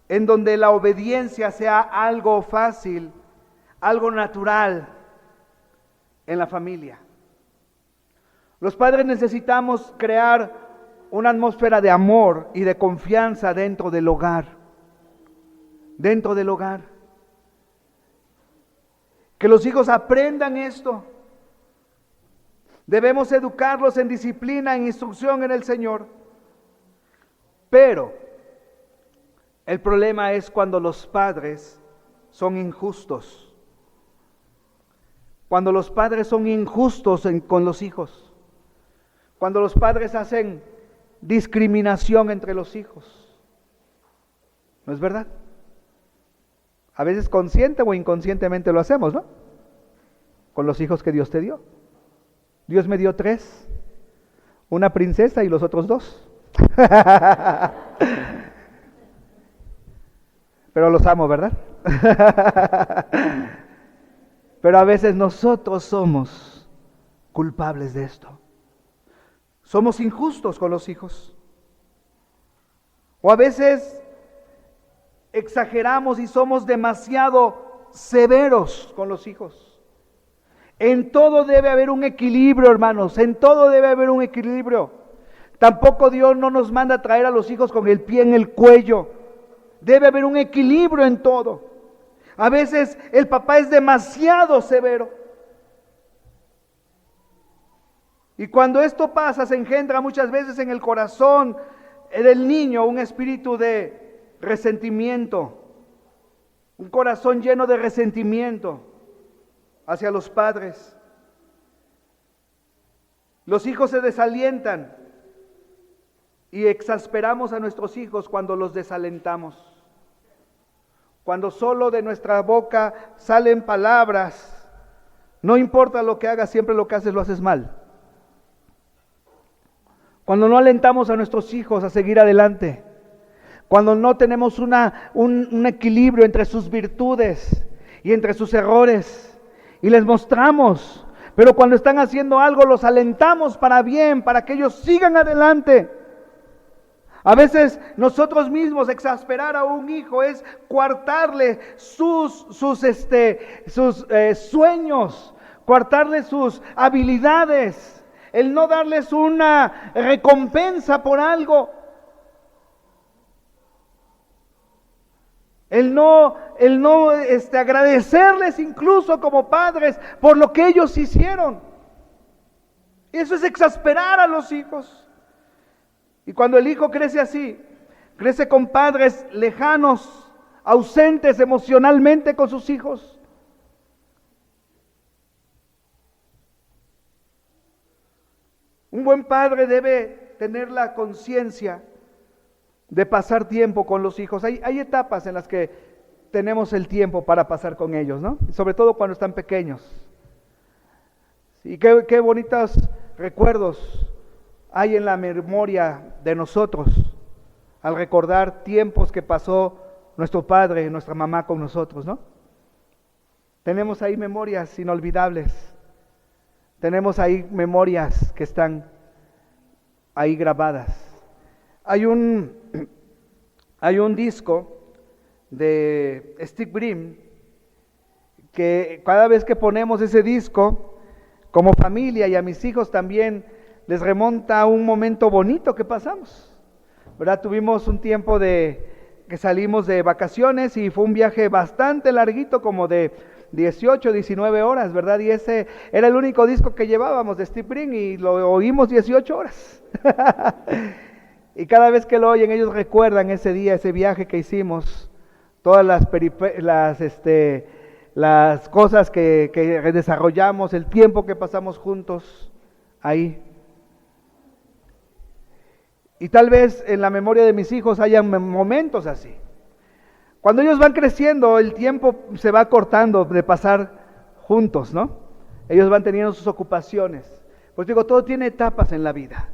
en donde la obediencia sea algo fácil, algo natural en la familia. Los padres necesitamos crear una atmósfera de amor y de confianza dentro del hogar. Dentro del hogar. Que los hijos aprendan esto. Debemos educarlos en disciplina, en instrucción en el Señor. Pero el problema es cuando los padres son injustos. Cuando los padres son injustos con los hijos. Cuando los padres hacen discriminación entre los hijos. ¿No es verdad? A veces consciente o inconscientemente lo hacemos, ¿no? Con los hijos que Dios te dio. Dios me dio 3, una princesa y los otros 2. Pero los amo, ¿verdad? Pero a veces nosotros somos culpables de esto. Somos injustos con los hijos. O a veces exageramos y somos demasiado severos con los hijos. En todo debe haber un equilibrio, hermanos. En todo debe haber un equilibrio. Tampoco Dios no nos manda a traer a los hijos con el pie en el cuello. Debe haber un equilibrio en todo. A veces el papá es demasiado severo. Y cuando esto pasa, se engendra muchas veces en el corazón del niño un espíritu de resentimiento, un corazón lleno de resentimiento hacia los padres. Los hijos se desalientan y exasperamos a nuestros hijos cuando los desalentamos. Cuando solo de nuestra boca salen palabras, no importa lo que hagas, siempre lo que haces lo haces mal. Cuando no alentamos a nuestros hijos a seguir adelante, cuando no tenemos un equilibrio entre sus virtudes y entre sus errores, y les mostramos, pero cuando están haciendo algo los alentamos para bien, para que ellos sigan adelante. A veces nosotros mismos exasperar a un hijo es coartarle sus sueños, coartarle sus habilidades, el no darles una recompensa por algo, el no agradecerles incluso como padres por lo que ellos hicieron. Eso es exasperar a los hijos. Y cuando el hijo crece así, crece con padres lejanos, ausentes emocionalmente con sus hijos. Un buen padre debe tener la conciencia de pasar tiempo con los hijos. Hay etapas en las que tenemos el tiempo para pasar con ellos, ¿no? Sobre todo cuando están pequeños. Y qué bonitos recuerdos hay en la memoria de nosotros al recordar tiempos que pasó nuestro padre y nuestra mamá con nosotros, ¿no? Tenemos ahí memorias inolvidables. Tenemos ahí memorias que están ahí grabadas. Hay un disco de Steve Grimm que cada vez que ponemos ese disco, como familia y a mis hijos también, les remonta a un momento bonito que pasamos, ¿verdad? Tuvimos un tiempo que salimos de vacaciones y fue un viaje bastante larguito, como de 18, 19 horas, ¿verdad? Y ese era el único disco que llevábamos de Steve Green y lo oímos 18 horas. Y cada vez que lo oyen, ellos recuerdan ese día, ese viaje que hicimos, todas las cosas que desarrollamos, el tiempo que pasamos juntos ahí. Y tal vez en la memoria de mis hijos hayan momentos así. Cuando ellos van creciendo, el tiempo se va cortando de pasar juntos, ¿no? Ellos van teniendo sus ocupaciones. Pues digo, todo tiene etapas en la vida.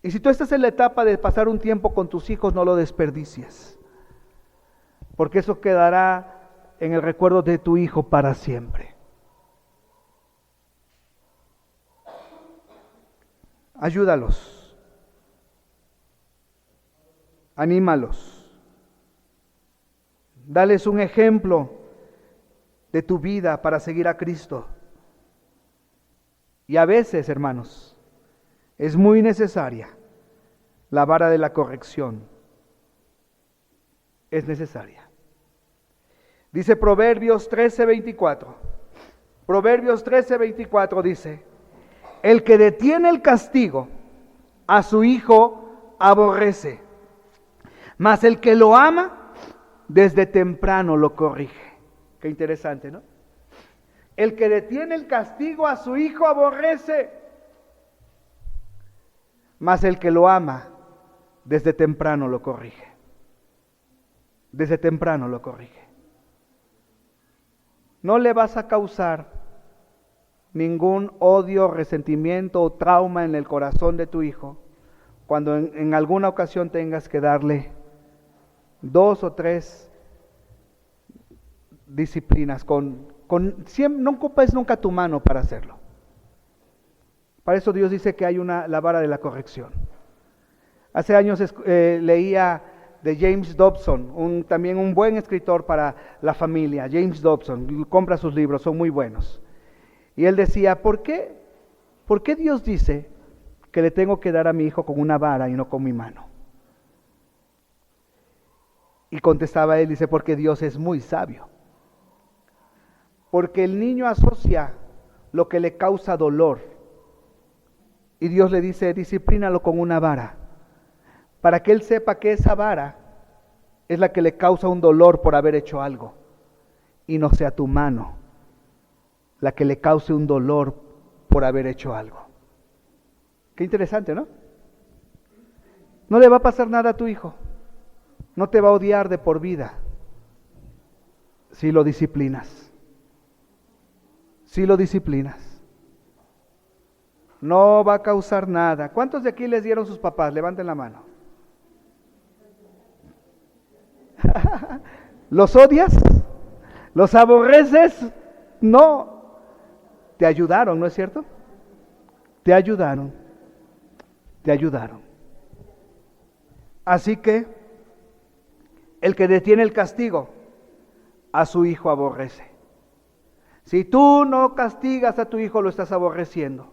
Y si tú estás en la etapa de pasar un tiempo con tus hijos, no lo desperdicies. Porque eso quedará en el recuerdo de tu hijo para siempre. Ayúdalos. Anímalos. Dales un ejemplo de tu vida para seguir a Cristo. Y a veces, hermanos, es muy necesaria la vara de la corrección. Es necesaria. Dice Proverbios 13:24. Proverbios 13:24 dice: el que detiene el castigo a su hijo aborrece, mas el que lo ama desde temprano lo corrige. Qué interesante, ¿no? El que detiene el castigo a su hijo aborrece, mas el que lo ama desde temprano lo corrige. Desde temprano lo corrige. No le vas a causar ningún odio, resentimiento o trauma en el corazón de tu hijo cuando en alguna ocasión tengas que darle 2 o 3 disciplinas no ocupes nunca tu mano para hacerlo. Para eso Dios dice que hay la vara de la corrección. Hace años leía de James Dobson, también un buen escritor para la familia. James Dobson, compra sus libros, son muy buenos. Y él decía, ¿por qué Dios dice que le tengo que dar a mi hijo con una vara y no con mi mano? Y contestaba él, dice, porque Dios es muy sabio. Porque el niño asocia lo que le causa dolor. Y Dios le dice, disciplínalo con una vara, para que él sepa que esa vara es la que le causa un dolor por haber hecho algo, y no sea tu mano la que le cause un dolor por haber hecho algo. Qué interesante, ¿no? No le va a pasar nada a tu hijo. No te va a odiar de por vida si lo disciplinas. Si lo disciplinas. No va a causar nada. ¿Cuántos de aquí les dieron sus papás? Levanten la mano. ¿Los odias? ¿Los aborreces? No. Te ayudaron, ¿no es cierto? Te ayudaron. Te ayudaron. Así que el que detiene el castigo a su hijo aborrece. Si tú no castigas a tu hijo, lo estás aborreciendo.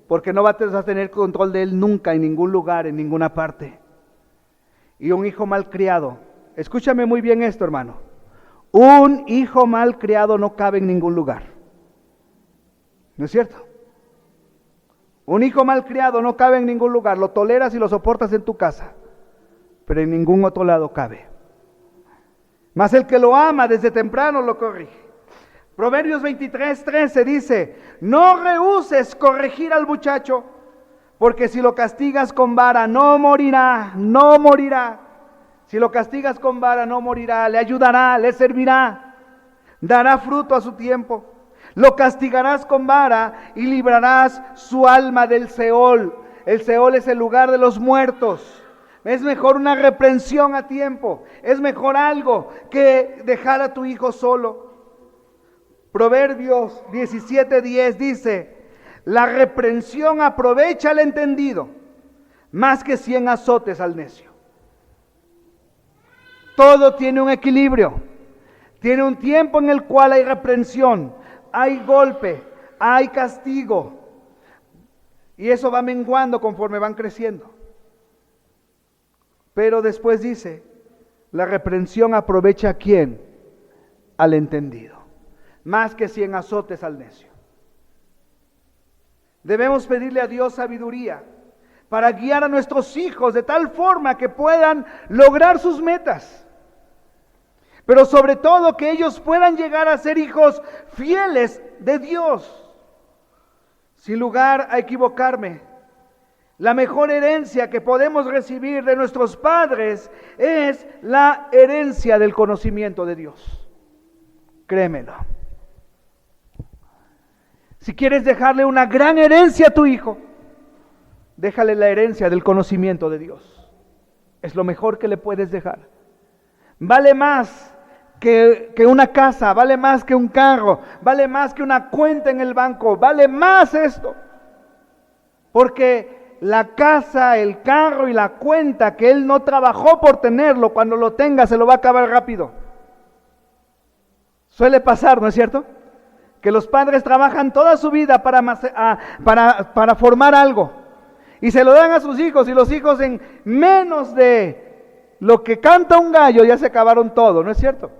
Porque no vas a tener control de él nunca, en ningún lugar, en ninguna parte. Y un hijo malcriado, escúchame muy bien esto, hermano. Un hijo malcriado no cabe en ningún lugar. ¿No es cierto? Un hijo malcriado no cabe en ningún lugar. Lo toleras y lo soportas en tu casa, pero en ningún otro lado cabe. Mas el que lo ama desde temprano lo corrige. Proverbios 23:13 dice: no rehúses corregir al muchacho, porque si lo castigas con vara no morirá, no morirá. Si lo castigas con vara no morirá, le ayudará, le servirá, dará fruto a su tiempo. Lo castigarás con vara y librarás su alma del Seol. El Seol es el lugar de los muertos. Es mejor una reprensión a tiempo. Es mejor algo que dejar a tu hijo solo. Proverbios 17:10 dice: la reprensión aprovecha al entendido, más que 100 azotes al necio. Todo tiene un equilibrio. Tiene un tiempo en el cual hay reprensión, hay golpe, hay castigo. Y eso va menguando conforme van creciendo. Pero después dice, la reprensión aprovecha a quién? Al entendido. Más que 100 azotes al necio. Debemos pedirle a Dios sabiduría para guiar a nuestros hijos de tal forma que puedan lograr sus metas. Pero sobre todo que ellos puedan llegar a ser hijos fieles de Dios. Sin lugar a equivocarme, la mejor herencia que podemos recibir de nuestros padres es la herencia del conocimiento de Dios. Créemelo. Si quieres dejarle una gran herencia a tu hijo, déjale la herencia del conocimiento de Dios. Es lo mejor que le puedes dejar. Vale más que una casa, vale más que un carro, vale más que una cuenta en el banco, vale más esto. Porque la casa, el carro y la cuenta que él no trabajó por tenerlo, cuando lo tenga se lo va a acabar rápido. Suele pasar, ¿no es cierto? Que los padres trabajan toda su vida para formar algo y se lo dan a sus hijos, y los hijos en menos de lo que canta un gallo ya se acabaron todo, ¿no es cierto?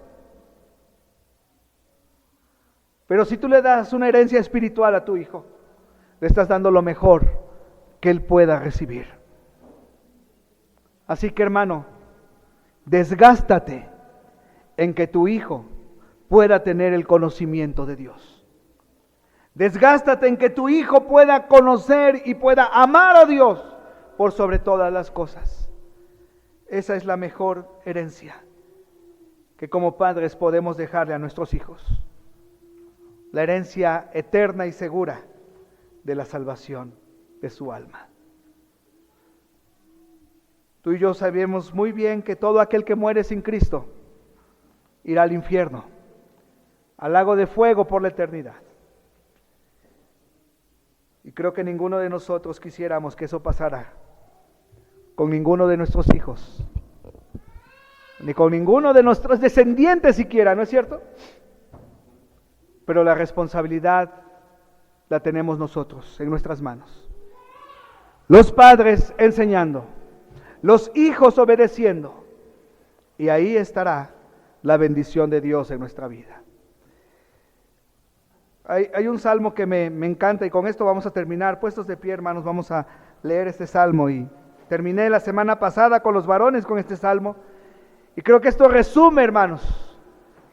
Pero si tú le das una herencia espiritual a tu hijo, le estás dando lo mejor que él pueda recibir. Así que, hermano, desgástate en que tu hijo pueda tener el conocimiento de Dios. Desgástate en que tu hijo pueda conocer y pueda amar a Dios por sobre todas las cosas. Esa es la mejor herencia que como padres podemos dejarle a nuestros hijos. La herencia eterna y segura de la salvación de su alma. Tú y yo sabemos muy bien que todo aquel que muere sin Cristo irá al infierno, al lago de fuego por la eternidad. Y creo que ninguno de nosotros quisiéramos que eso pasara con ninguno de nuestros hijos, ni con ninguno de nuestros descendientes siquiera, ¿no es cierto? Pero la responsabilidad la tenemos nosotros en nuestras manos. Los padres enseñando, los hijos obedeciendo, y ahí estará la bendición de Dios en nuestra vida. Hay un salmo que me encanta, y con esto vamos a terminar. Puestos de pie, hermanos, vamos a leer este salmo. Y terminé la semana pasada con los varones con este salmo, y creo que esto resume, hermanos,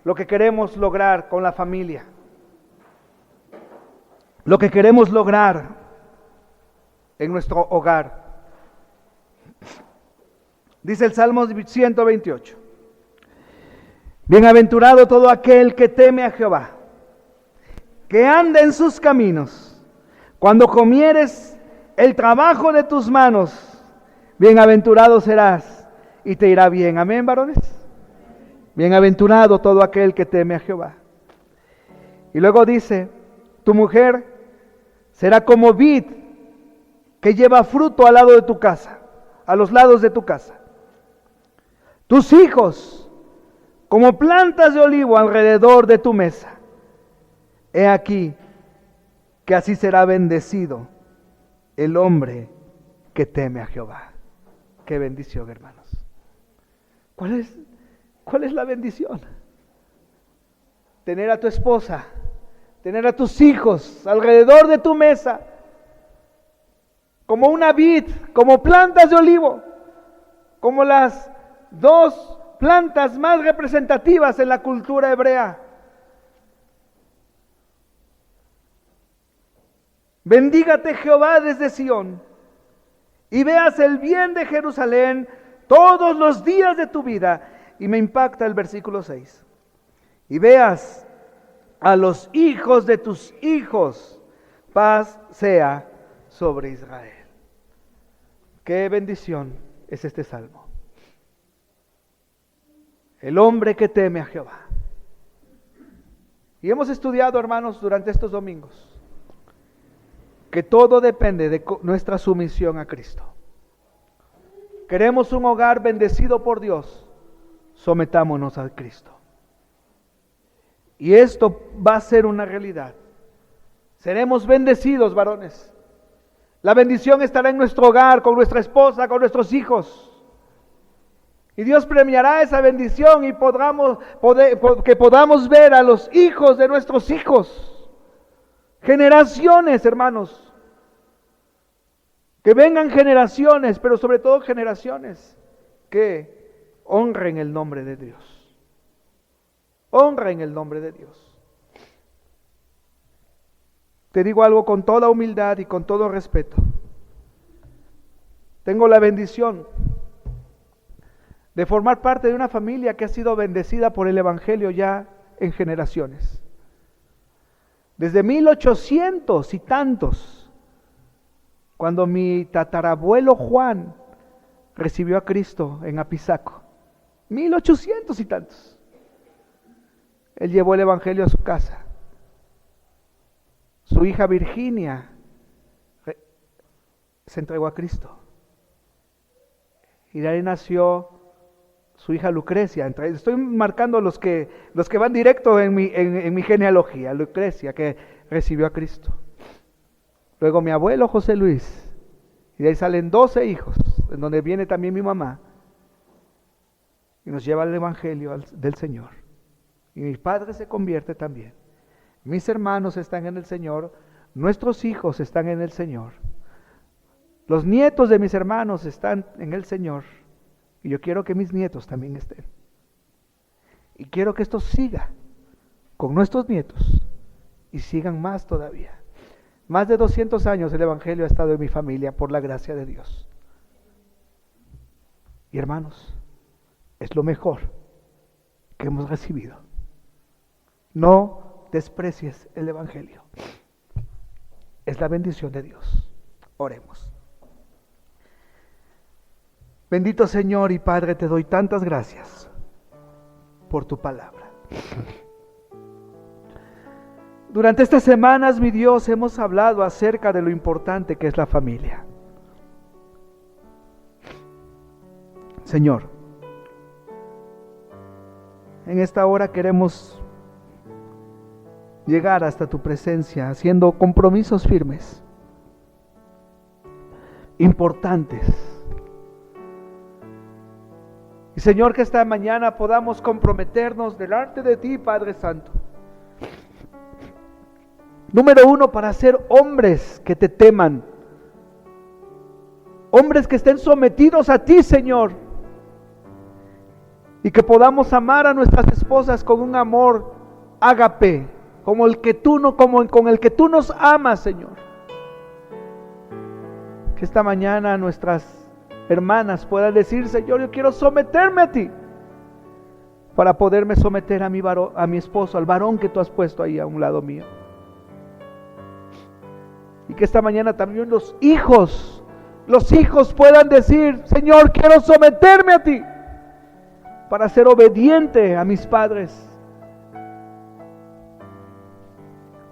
lo que queremos lograr con la familia, lo que queremos lograr en nuestro hogar. Dice el Salmo 128: bienaventurado todo aquel que teme a Jehová, que anda en sus caminos. Cuando comieres el trabajo de tus manos, bienaventurado serás y te irá bien. Amén, varones. Bienaventurado todo aquel que teme a Jehová. Y luego dice: tu mujer será como vid que lleva fruto al lado de tu casa, a los lados de tu casa. Tus hijos como plantas de olivo alrededor de tu mesa. He aquí que así será bendecido el hombre que teme a Jehová. Qué bendición, hermanos. ¿Cuál es la bendición? Tener a tu esposa, tener a tus hijos alrededor de tu mesa, como una vid, como plantas de olivo, como las dos plantas más representativas en la cultura hebrea. Bendígate Jehová desde Sión, y veas el bien de Jerusalén todos los días de tu vida. Y me impacta el versículo 6. Y veas a los hijos de tus hijos, paz sea sobre Israel. Qué bendición es este salmo. El hombre que teme a Jehová. Y hemos estudiado, hermanos, durante estos domingos, que todo depende de nuestra sumisión a Cristo. Queremos un hogar bendecido por Dios, sometámonos a Cristo. Y esto va a ser una realidad. Seremos bendecidos, varones. La bendición estará en nuestro hogar, con nuestra esposa, con nuestros hijos. Y Dios premiará esa bendición y que podamos ver a los hijos de nuestros hijos. Generaciones, hermanos. Que vengan generaciones, pero sobre todo generaciones que honren el nombre de Dios. Honren el nombre de Dios. Te digo algo con toda humildad y con todo respeto. Tengo la bendición de formar parte de una familia que ha sido bendecida por el Evangelio ya en generaciones. Desde 1800 y tantos, cuando mi tatarabuelo Juan recibió a Cristo en Apizaco, 1800 y tantos, él llevó el Evangelio a su casa. Su hija Virginia se entregó a Cristo. Y de ahí nació su hija Lucrecia. Estoy marcando los que van directo en mi genealogía. Lucrecia, que recibió a Cristo. Luego mi abuelo José Luis. Y de ahí salen 12 hijos, en donde viene también mi mamá. Y nos lleva el Evangelio del Señor. Y mi padre se convierte también. Mis hermanos están en el Señor. Nuestros hijos están en el Señor. Los nietos de mis hermanos están en el Señor. Y yo quiero que mis nietos también estén. Y quiero que esto siga con nuestros nietos. Y sigan más todavía. Más de 200 años el Evangelio ha estado en mi familia por la gracia de Dios. Y hermanos, es lo mejor que hemos recibido. No desprecies el Evangelio. Es la bendición de Dios. Oremos. Bendito Señor y Padre, te doy tantas gracias por tu palabra. Durante estas semanas, mi Dios, hemos hablado acerca de lo importante que es la familia. Señor, en esta hora queremos llegar hasta tu presencia haciendo compromisos firmes, importantes. Y Señor, que esta mañana podamos comprometernos delante de ti, Padre Santo. Número 1, para ser hombres que te teman. Hombres que estén sometidos a ti, Señor. Y que podamos amar a nuestras esposas con un amor ágape, con el que tú nos amas, Señor. Que esta mañana nuestras hermanas puedan decir: Señor, yo quiero someterme a ti, para poderme someter a mi esposo, al varón que tú has puesto ahí a un lado mío. Y que esta mañana también los hijos puedan decir: Señor, quiero someterme a ti, para ser obediente a mis padres.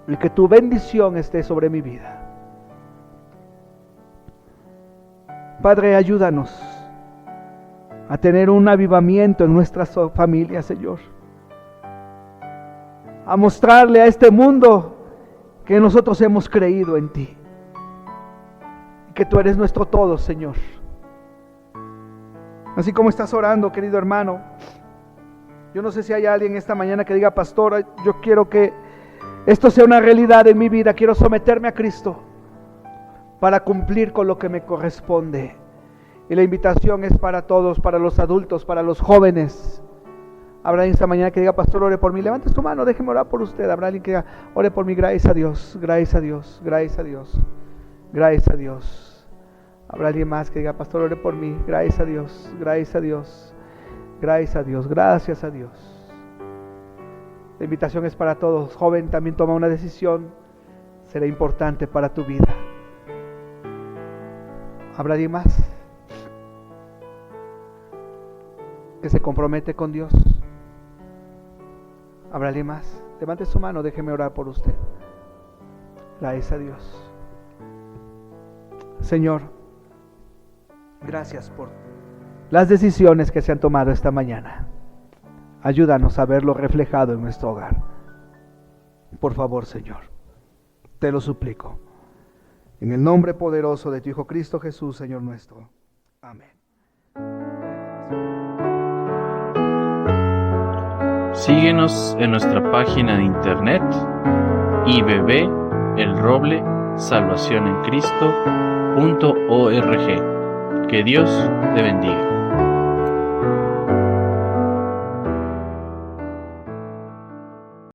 Y que tu bendición esté sobre mi vida. Padre, ayúdanos a tener un avivamiento en nuestras familias, Señor. A mostrarle a este mundo que nosotros hemos creído en ti. Y que tú eres nuestro todo, Señor. Así como estás orando, querido hermano, yo no sé si hay alguien esta mañana que diga: pastor, yo quiero que esto sea una realidad en mi vida. Quiero someterme a Cristo para cumplir con lo que me corresponde. Y la invitación es para todos, para los adultos, para los jóvenes. Habrá alguien esta mañana que diga: pastor, ore por mí. Levante su mano, déjeme orar por usted. Habrá alguien que diga: ore por mí. Gracias a Dios, gracias a Dios, gracias a Dios, gracias a Dios. Habrá alguien más que diga: pastor, ore por mí. Gracias a Dios, gracias a Dios, gracias a Dios, gracias a Dios. La invitación es para todos. Joven, también toma una decisión. Será importante para tu vida. ¿Habrá alguien más que se compromete con Dios? ¿Habrá alguien más? Levante su mano, déjeme orar por usted. Gracias a Dios. Señor, gracias por las decisiones que se han tomado esta mañana. Ayúdanos a verlo reflejado en nuestro hogar. Por favor, Señor, te lo suplico. En el nombre poderoso de tu Hijo Cristo Jesús, Señor nuestro. Amén. Síguenos en nuestra página de internet ibbelroblesalvacionencristo.org. Que Dios te bendiga.